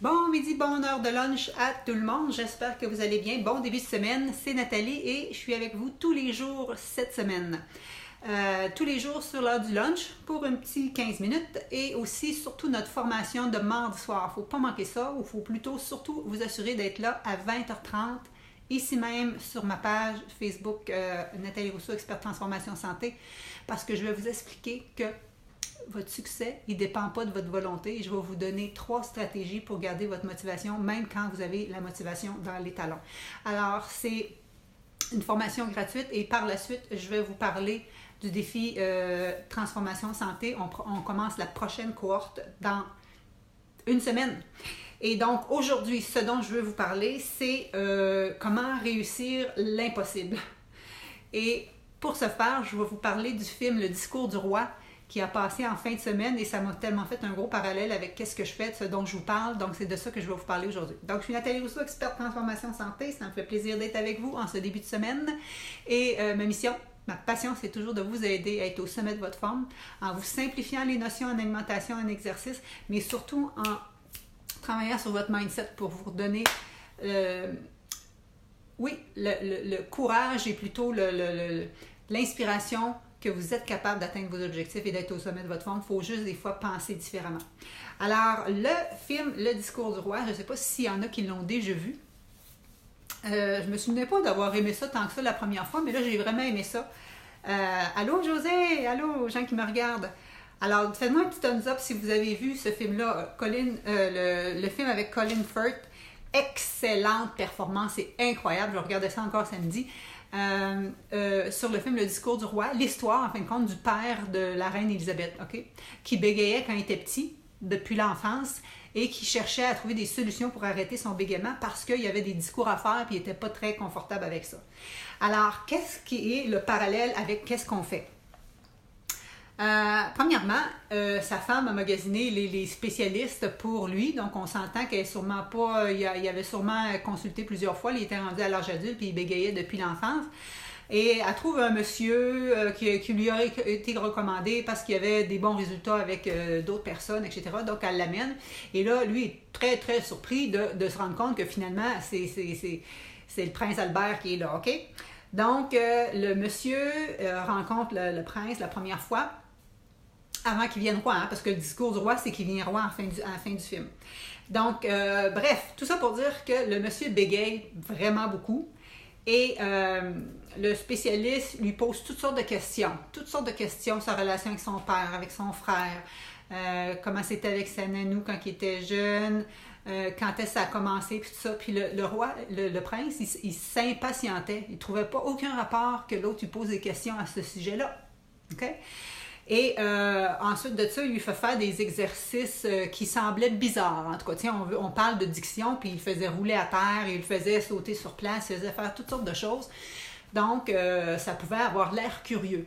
Bon midi, bonne heure de lunch à tout le monde. J'espère que vous allez bien. Bon début de semaine, c'est Nathalie et je suis avec vous tous les jours cette semaine. Tous les jours sur l'heure du lunch pour un petit 15 minutes et aussi surtout notre formation de mardi soir. Il ne faut pas manquer ça ou il faut plutôt surtout vous assurer d'être là à 20h30 ici même sur ma page Facebook Nathalie Rousseau, experte transformation santé, parce que je vais vous expliquer que votre succès, il ne dépend pas de votre volonté. Je vais vous donner 3 stratégies pour garder votre motivation, même quand vous avez la motivation dans les talons. Alors, c'est une formation gratuite et par la suite, je vais vous parler du défi Transformation Santé. On commence la prochaine cohorte dans une semaine. Et donc, aujourd'hui, ce dont je veux vous parler, c'est comment réussir l'impossible. Et pour ce faire, je vais vous parler du film Le Discours du Roi, qui a passé en fin de semaine et ça m'a tellement fait un gros parallèle avec qu'est-ce que je fais, de ce dont je vous parle. Donc, c'est de ça que je vais vous parler aujourd'hui. Donc, je suis Nathalie Rousseau, experte transformation santé. Ça me fait plaisir d'être avec vous en ce début de semaine. Et ma mission, ma passion, c'est toujours de vous aider à être au sommet de votre forme en vous simplifiant les notions en alimentation, en exercice, mais surtout en travaillant sur votre mindset pour vous redonner le courage et plutôt l'inspiration que vous êtes capable d'atteindre vos objectifs et d'être au sommet de votre forme. Il faut juste des fois penser différemment. Alors, le film Le Discours du Roi, je ne sais pas s'il y en a qui l'ont déjà vu. Je ne me souvenais pas d'avoir aimé ça tant que ça la première fois, mais là, j'ai vraiment aimé ça. Allô, José? Allô, gens qui me regardent? Alors, faites-moi un petit thumbs up si vous avez vu ce film-là, le film avec Colin Firth. Excellente performance, c'est incroyable. Je regardais ça encore samedi. Sur le film Le Discours du Roi, l'histoire, en fin de compte, du père de la reine Élisabeth, OK? Qui bégayait quand il était petit, depuis l'enfance, et qui cherchait à trouver des solutions pour arrêter son bégaiement parce qu'il y avait des discours à faire et il n'était pas très confortable avec ça. Alors, qu'est-ce qui est le parallèle avec qu'est-ce qu'on fait? Premièrement, sa femme a magasiné les spécialistes pour lui, donc on s'entend qu'elle est sûrement pas, il avait sûrement consulté plusieurs fois, il était rendu à l'âge adulte puis il bégayait depuis l'enfance. Et elle trouve un monsieur qui lui a été recommandé parce qu'il y avait des bons résultats avec d'autres personnes, etc. Donc elle l'amène. Et là, lui est très, très surpris de se rendre compte que finalement, c'est le prince Albert qui est là, OK? Donc, le monsieur rencontre le prince la première fois avant qu'il vienne roi, hein, parce que le discours du roi, c'est qu'il vient roi à la fin du film. Donc, bref, tout ça pour dire que le monsieur bégaye vraiment beaucoup et le spécialiste lui pose toutes sortes de questions sa relation avec son père, avec son frère, comment c'était avec sa nanou quand il était jeune, quand est-ce que ça a commencé, puis tout ça. Puis le roi, le prince, il s'impatientait. Il ne trouvait pas aucun rapport que l'autre lui pose des questions à ce sujet-là. OK? Et ensuite de ça, il lui fait faire des exercices qui semblaient bizarres. En tout cas, tiens, on parle de diction, puis il le faisait rouler à terre, il le faisait sauter sur place, il faisait faire toutes sortes de choses. Donc, ça pouvait avoir l'air curieux.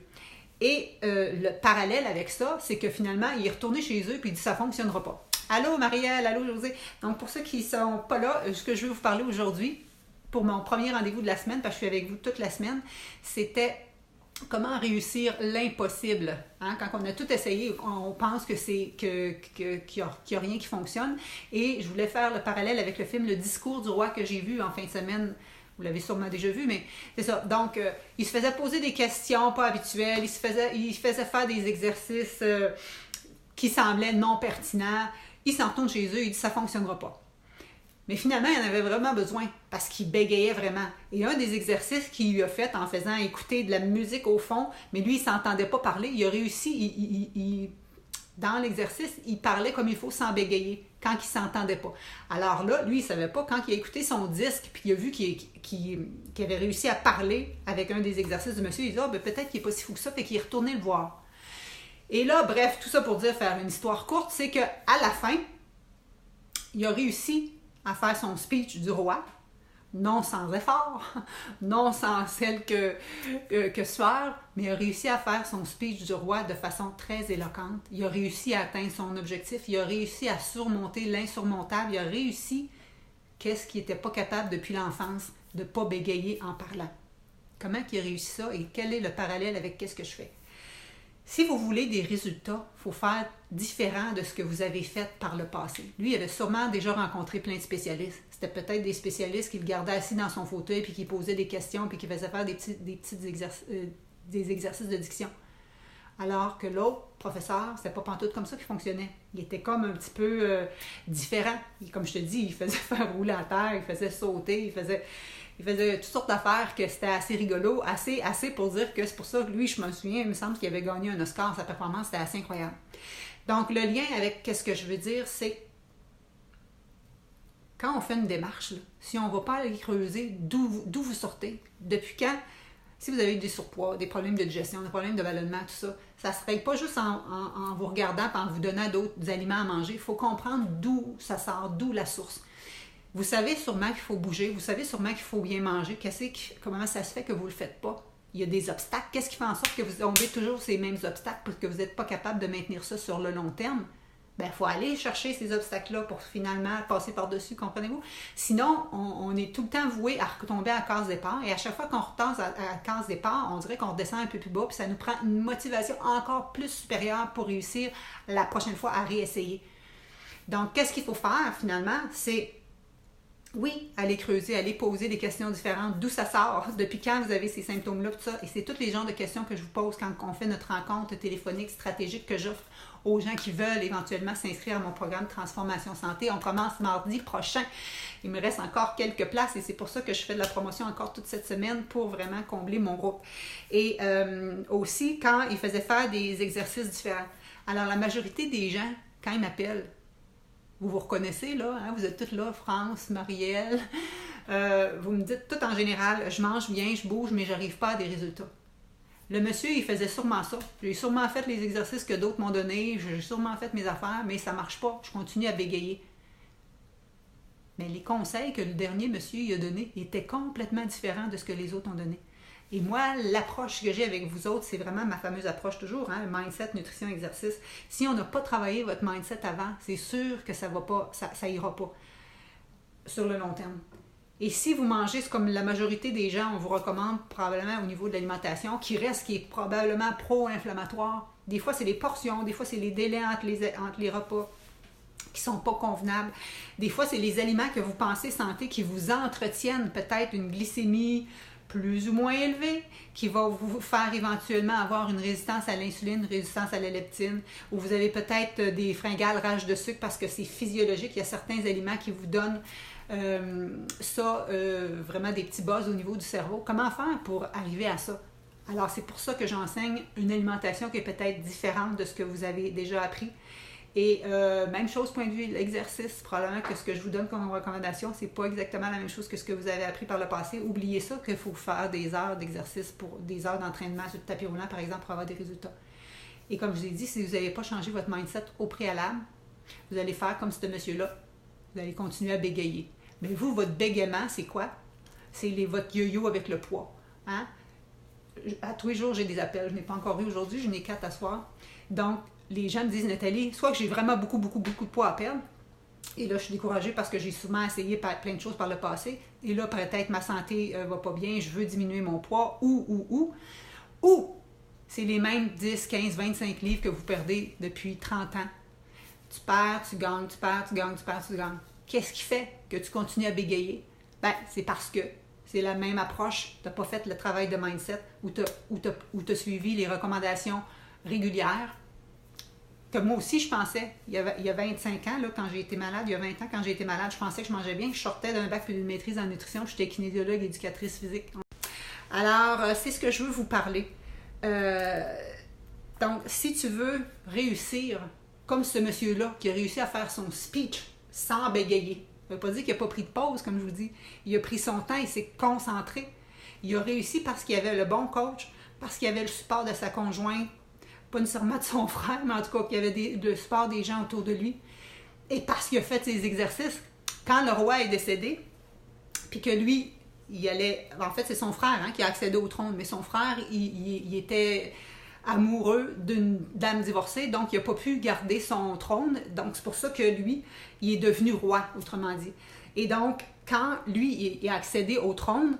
Et le parallèle avec ça, c'est que finalement, il est retourné chez eux, puis il dit « ça ne fonctionnera pas ». Allô Marielle, allô José. Donc, pour ceux qui ne sont pas là, ce que je vais vous parler aujourd'hui, pour mon premier rendez-vous de la semaine, parce que je suis avec vous toute la semaine, c'était comment réussir l'impossible. Hein? Quand on a tout essayé, on pense que qu'il n'y a rien qui fonctionne. Et je voulais faire le parallèle avec le film Le Discours du Roi que j'ai vu en fin de semaine. Vous l'avez sûrement déjà vu, mais c'est ça. Donc, il se faisait poser des questions pas habituelles, il faisait faire des exercices qui semblaient non pertinents. Il s'en retourne chez eux, il dit « ça ne fonctionnera pas ». Mais finalement, il en avait vraiment besoin parce qu'il bégayait vraiment. Et un des exercices qu'il lui a fait en faisant écouter de la musique au fond, mais lui, il ne s'entendait pas parler, il a réussi, dans l'exercice, il parlait comme il faut sans bégayer quand il ne s'entendait pas. Alors là, lui, il ne savait pas, quand il a écouté son disque, puis il a vu qu'il avait réussi à parler avec un des exercices du monsieur, il dit « ah, ben, peut-être qu'il n'est pas si fou que ça », fait qu'il est retourné le voir. Et là, bref, tout ça pour dire, faire une histoire courte, c'est qu'à la fin, il a réussi à faire son speech du roi, non sans effort, non sans celle que sueur, mais il a réussi à faire son speech du roi de façon très éloquente. Il a réussi à atteindre son objectif, il a réussi à surmonter l'insurmontable, il a réussi qu'est-ce qu'il n'était pas capable depuis l'enfance, de ne pas bégayer en parlant. Comment il a réussi ça et quel est le parallèle avec qu'est-ce que je fais? Si vous voulez des résultats, il faut faire différent de ce que vous avez fait par le passé. Lui, il avait sûrement déjà rencontré plein de spécialistes. C'était peut-être des spécialistes qui le gardaient assis dans son fauteuil puis qui posaient des questions puis qui faisaient faire des exercices de diction. Alors que l'autre professeur, c'était pas pantoute comme ça qu'il fonctionnait. Il était comme un petit peu différent. Comme je te dis, il faisait faire rouler à terre, il faisait sauter, il faisait toutes sortes d'affaires que c'était assez rigolo, assez pour dire que c'est pour ça que lui, je me souviens, il me semble qu'il avait gagné un Oscar, sa performance, c'était assez incroyable. Donc, le lien avec ce que je veux dire, c'est quand on fait une démarche, là, si on ne va pas aller creuser d'où vous sortez, depuis quand, si vous avez des surpoids, des problèmes de digestion, des problèmes de ballonnement, tout ça, ça ne se règle pas juste en vous regardant et en vous donnant d'autres aliments à manger. Il faut comprendre d'où ça sort, d'où la source. Vous savez sûrement qu'il faut bouger, vous savez sûrement qu'il faut bien manger. Comment ça se fait que vous ne le faites pas? Il y a des obstacles. Qu'est-ce qui fait en sorte que vous tombez toujours ces mêmes obstacles parce que vous n'êtes pas capable de maintenir ça sur le long terme? Bien, il faut aller chercher ces obstacles-là pour finalement passer par-dessus, comprenez-vous? Sinon, on est tout le temps voué à retomber à la case départ. Et à chaque fois qu'on retombe à la case départ, on dirait qu'on redescend un peu plus bas, puis ça nous prend une motivation encore plus supérieure pour réussir la prochaine fois à réessayer. Donc, qu'est-ce qu'il faut faire finalement? C'est, oui, aller creuser, aller poser des questions différentes. D'où ça sort? Depuis quand vous avez ces symptômes-là? Tout ça. Et c'est tous les genres de questions que je vous pose quand on fait notre rencontre téléphonique stratégique que j'offre aux gens qui veulent éventuellement s'inscrire à mon programme Transformation Santé. On commence mardi prochain. Il me reste encore quelques places et c'est pour ça que je fais de la promotion encore toute cette semaine pour vraiment combler mon groupe. Et aussi, quand ils faisaient faire des exercices différents. Alors, la majorité des gens, quand ils m'appellent, vous vous reconnaissez là, hein? Vous êtes toutes là, France, Marielle. Vous me dites tout en général, je mange bien, je bouge, mais je n'arrive pas à des résultats. Le monsieur, il faisait sûrement ça. J'ai sûrement fait les exercices que d'autres m'ont donnés, j'ai sûrement fait mes affaires, mais ça ne marche pas. Je continue à bégayer. Mais les conseils que le dernier monsieur il a donnés étaient complètement différents de ce que les autres ont donné. Et moi, l'approche que j'ai avec vous autres, c'est vraiment ma fameuse approche toujours, hein, mindset, nutrition, exercice. Si on n'a pas travaillé votre mindset avant, c'est sûr que ça va pas, ça ira pas sur le long terme. Et si vous mangez, c'est comme la majorité des gens, on vous recommande probablement au niveau de l'alimentation, qui est probablement pro-inflammatoire. Des fois, c'est les portions, des fois, c'est les délais entre les repas qui ne sont pas convenables. Des fois, c'est les aliments que vous pensez santé qui vous entretiennent peut-être une glycémie plus ou moins élevée, qui va vous faire éventuellement avoir une résistance à l'insuline, une résistance à la leptine, ou vous avez peut-être des fringales, rage de sucre parce que c'est physiologique. Il y a certains aliments qui vous donnent vraiment des petits buzz au niveau du cerveau. Comment faire pour arriver à ça? Alors, c'est pour ça que j'enseigne une alimentation qui est peut-être différente de ce que vous avez déjà appris. Et même chose, point de vue de l'exercice, probablement que ce que je vous donne comme recommandation, c'est pas exactement la même chose que ce que vous avez appris par le passé. Oubliez ça qu'il faut faire des heures d'exercice, pour des heures d'entraînement sur le tapis roulant, par exemple, pour avoir des résultats. Et comme je vous ai dit, si vous n'avez pas changé votre mindset au préalable, vous allez faire comme ce monsieur-là. Vous allez continuer à bégayer. Mais vous, votre bégaiement, c'est quoi? C'est votre yo-yo avec le poids. Hein? À tous les jours, j'ai des appels. Je n'ai pas encore eu aujourd'hui, j'en ai 4 à soir. Donc, les gens me disent, Nathalie, soit que j'ai vraiment beaucoup de poids à perdre, et là, je suis découragée parce que j'ai souvent essayé plein de choses par le passé, et là, peut-être ma santé va pas bien, je veux diminuer mon poids, ou c'est les mêmes 10, 15, 25 livres que vous perdez depuis 30 ans. Tu perds, tu gagnes, tu perds, tu gagnes, tu perds, tu gagnes. Qu'est-ce qui fait que tu continues à bégayer? Ben, c'est parce que c'est la même approche. Tu n'as pas fait le travail de mindset ou tu as suivi les recommandations régulières. Que moi aussi, je pensais, il y a 25 ans, là, quand j'ai été malade, il y a 20 ans, quand j'ai été malade, je pensais que je mangeais bien. Je sortais d'un bac puis d'une maîtrise en nutrition. J'étais kinésiologue, éducatrice physique. Alors, c'est ce que je veux vous parler. Donc, si tu veux réussir comme ce monsieur-là qui a réussi à faire son speech sans bégayer. Ça ne veut pas dire qu'il n'a pas pris de pause, comme je vous dis. Il a pris son temps, il s'est concentré. Il a réussi parce qu'il avait le bon coach, parce qu'il avait le support de sa conjointe, pas nécessairement de son frère, mais en tout cas qu'il y avait le support des gens autour de lui. Et parce qu'il a fait ses exercices. Quand le roi est décédé, puis que lui, il allait... En fait, c'est son frère qui a accédé au trône, mais son frère, il était amoureux d'une dame divorcée, donc il n'a pas pu garder son trône. Donc, c'est pour ça que lui, il est devenu roi, autrement dit. Et donc, quand lui, il a accédé au trône,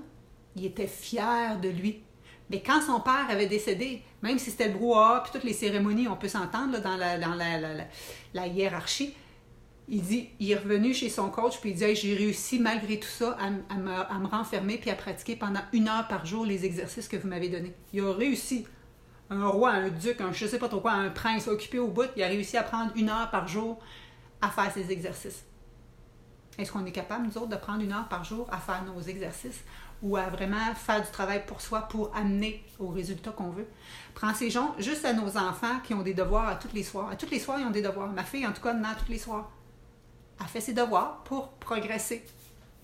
il était fier de lui. Mais quand son père avait décédé, Même si c'était le brouhaha, puis toutes les cérémonies, on peut s'entendre là, dans la hiérarchie. Il dit, il est revenu chez son coach, puis il dit, hey, j'ai réussi malgré tout ça à me renfermer puis à pratiquer pendant 1 heure par jour les exercices que vous m'avez donnés. Il a réussi. Un roi, un duc, je sais pas trop quoi, un prince occupé au bout, il a réussi à prendre 1 heure par jour à faire ses exercices. Est-ce qu'on est capable, nous autres, de prendre 1 heure par jour à faire nos exercices ou à vraiment faire du travail pour soi pour amener au résultat qu'on veut? Pensez-en juste à nos enfants qui ont des devoirs à tous les soirs. À tous les soirs, ils ont des devoirs. Ma fille, en tout cas, en a tous les soirs. Elle fait ses devoirs pour progresser.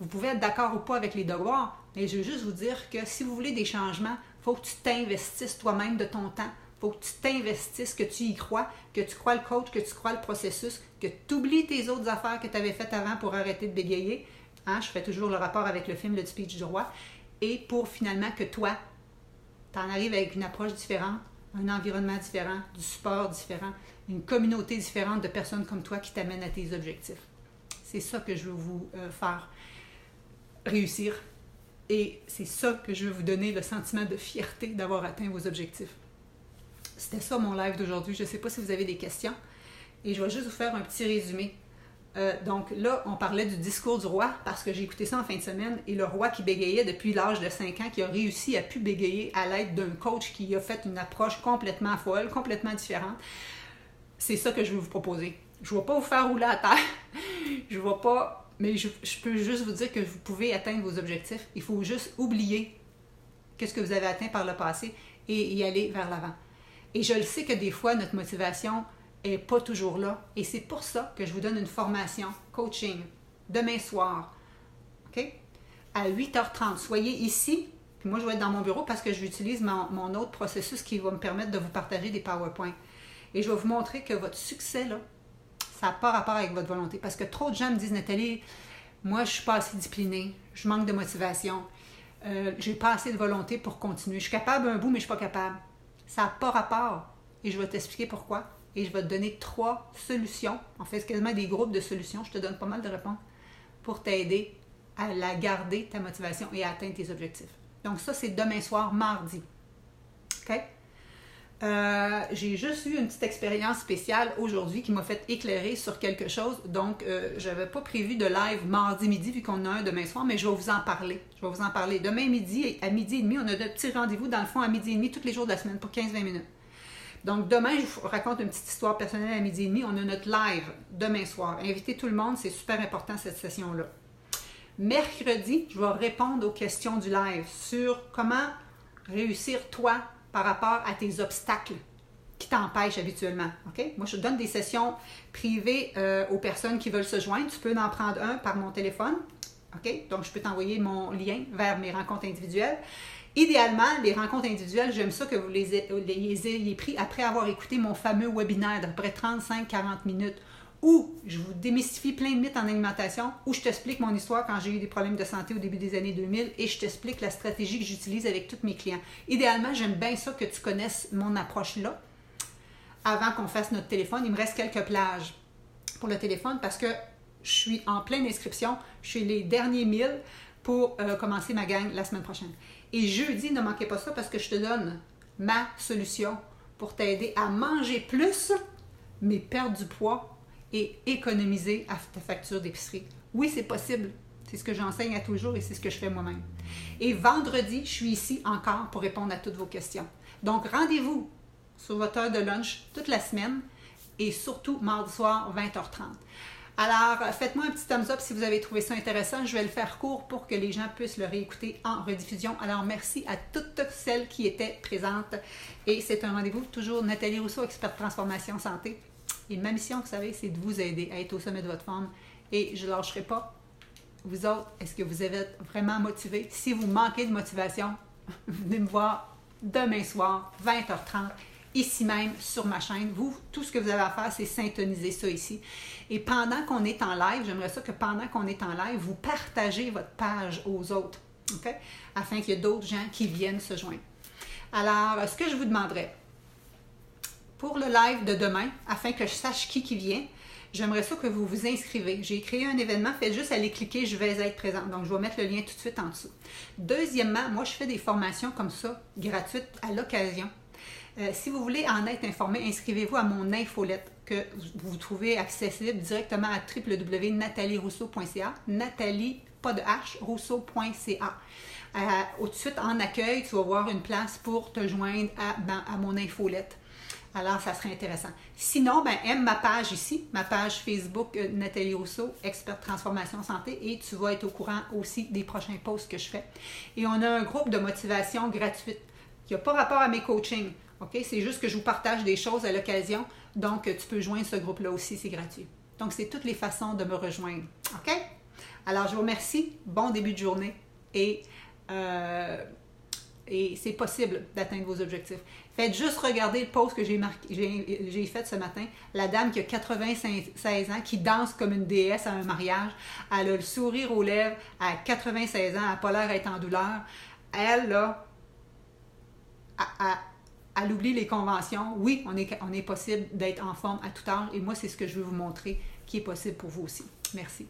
Vous pouvez être d'accord ou pas avec les devoirs, mais je veux juste vous dire que si vous voulez des changements, il faut que tu t'investisses toi-même de ton temps. Il faut que tu t'investisses, que tu y crois, que tu crois le coach, que tu crois le processus, que tu oublies tes autres affaires que tu avais faites avant pour arrêter de bégayer. Hein? Je fais toujours le rapport avec le film Le Speech du Roi. Et pour finalement que toi, tu en arrives avec une approche différente, un environnement différent, du support différent, une communauté différente de personnes comme toi qui t'amènent à tes objectifs. C'est ça que je veux vous faire réussir. Et c'est ça que je veux vous donner, le sentiment de fierté d'avoir atteint vos objectifs. C'était ça mon live d'aujourd'hui. Je ne sais pas si vous avez des questions. Et je vais juste vous faire un petit résumé. Donc là, on parlait du discours du roi parce que j'ai écouté ça en fin de semaine. Et le roi qui bégayait depuis l'âge de 5 ans, qui a réussi à pu bégayer à l'aide d'un coach qui a fait une approche complètement folle, complètement différente. C'est ça que je veux vous proposer. Je ne vais pas vous faire rouler à terre. Je ne vais pas... Mais je peux juste vous dire que vous pouvez atteindre vos objectifs. Il faut juste oublier qu'est-ce que vous avez atteint par le passé et y aller vers l'avant. Et je le sais que des fois, notre motivation n'est pas toujours là. Et c'est pour ça que je vous donne une formation, coaching, demain soir, OK? À 8h30. Soyez ici. Puis moi, je vais être dans mon bureau parce que j'utilise mon autre processus qui va me permettre de vous partager des PowerPoints. Et je vais vous montrer que votre succès, là, ça n'a pas rapport avec votre volonté. Parce que trop de gens me disent, Nathalie, moi, je ne suis pas assez disciplinée, je manque de motivation, je n'ai pas assez de volonté pour continuer. Je suis capable un bout, mais je ne suis pas capable. Ça n'a pas rapport. Et je vais t'expliquer pourquoi. Et je vais te donner 3 solutions. En fait, c'est quasiment des groupes de solutions. Je te donne pas mal de réponses pour t'aider à la garder, ta motivation, et à atteindre tes objectifs. Donc ça, c'est demain soir, mardi. OK? J'ai juste eu une petite expérience spéciale aujourd'hui qui m'a fait éclairer sur quelque chose. Donc, je n'avais pas prévu de live mardi midi vu qu'on a un demain soir, mais je vais vous en parler. Demain midi, à midi et demi, on a de petits rendez-vous dans le fond à midi et demi tous les jours de la semaine pour 15-20 minutes. Donc, demain, je vous raconte une petite histoire personnelle à midi et demi. On a notre live demain soir. Invitez tout le monde, c'est super important cette session-là. Mercredi, je vais répondre aux questions du live sur comment réussir toi par rapport à tes obstacles qui t'empêchent habituellement. Okay? Moi, je donne des sessions privées aux personnes qui veulent se joindre. Tu peux en prendre un par mon téléphone. Okay? Donc, je peux t'envoyer mon lien vers mes rencontres individuelles. Idéalement, les rencontres individuelles, j'aime ça que vous les ayez pris après avoir écouté mon fameux webinaire d'à peu près 35-40 minutes où je vous démystifie plein de mythes en alimentation, où je t'explique mon histoire quand j'ai eu des problèmes de santé au début des années 2000 et je t'explique la stratégie que j'utilise avec tous mes clients. Idéalement, j'aime bien ça que tu connaisses mon approche là avant qu'on fasse notre téléphone. Il me reste quelques plages pour le téléphone parce que je suis en pleine inscription. Je suis les derniers 1000 pour commencer ma gang la semaine prochaine. Et jeudi, ne manquez pas ça parce que je te donne ma solution pour t'aider à manger plus, mais perdre du poids et économiser à ta facture d'épicerie. Oui, c'est possible. C'est ce que j'enseigne à tous les jours et c'est ce que je fais moi-même. Et vendredi, je suis ici encore pour répondre à toutes vos questions. Donc, rendez-vous sur votre heure de lunch toute la semaine et surtout mardi soir, 20h30. Alors, faites-moi un petit thumbs up si vous avez trouvé ça intéressant. Je vais le faire court pour que les gens puissent le réécouter en rediffusion. Alors, merci à toutes celles qui étaient présentes. Et c'est un rendez-vous, toujours Nathalie Rousseau, experte transformation santé. Et ma mission, vous savez, c'est de vous aider à être au sommet de votre forme. Et je ne lâcherai pas. Vous autres, est-ce que vous êtes vraiment motivés? Si vous manquez de motivation, venez me voir demain soir, 20h30, ici même, sur ma chaîne. Vous, tout ce que vous avez à faire, c'est syntoniser ça ici. Et pendant qu'on est en live, j'aimerais ça que pendant qu'on est en live, vous partagez votre page aux autres, okay? Afin qu'il y ait d'autres gens qui viennent se joindre. Alors, ce que je vous demanderais, pour le live de demain, afin que je sache qui vient, j'aimerais ça que vous vous inscrivez. J'ai créé un événement, faites juste aller cliquer, je vais être présente. Donc, je vais mettre le lien tout de suite en dessous. Deuxièmement, moi, je fais des formations comme ça, gratuites, à l'occasion. Si vous voulez en être informé, inscrivez-vous à mon infolette que vous trouvez accessible directement à www.natalierousseau.ca. Nathalie, pas de H, rousseau.ca. Tout de suite, en accueil, tu vas voir une place pour te joindre à mon infolette. Alors, ça serait intéressant. Sinon, aime ma page ici, ma page Facebook Nathalie Rousseau, experte transformation santé, et tu vas être au courant aussi des prochains posts que je fais. Et on a un groupe de motivation gratuite qui n'a pas rapport à mes coachings. Okay? C'est juste que je vous partage des choses à l'occasion. Donc, tu peux joindre ce groupe-là aussi, c'est gratuit. Donc, c'est toutes les façons de me rejoindre. OK? Alors, je vous remercie. Bon début de journée et c'est possible d'atteindre vos objectifs. Faites juste regarder le post que j'ai fait ce matin. La dame qui a 96 ans, qui danse comme une déesse à un mariage. Elle a le sourire aux lèvres à 96 ans. Elle n'a pas l'air d'être en douleur. Elle, là, elle oublie les conventions. Oui, on est possible d'être en forme à tout âge. Et moi, c'est ce que je veux vous montrer qui est possible pour vous aussi. Merci.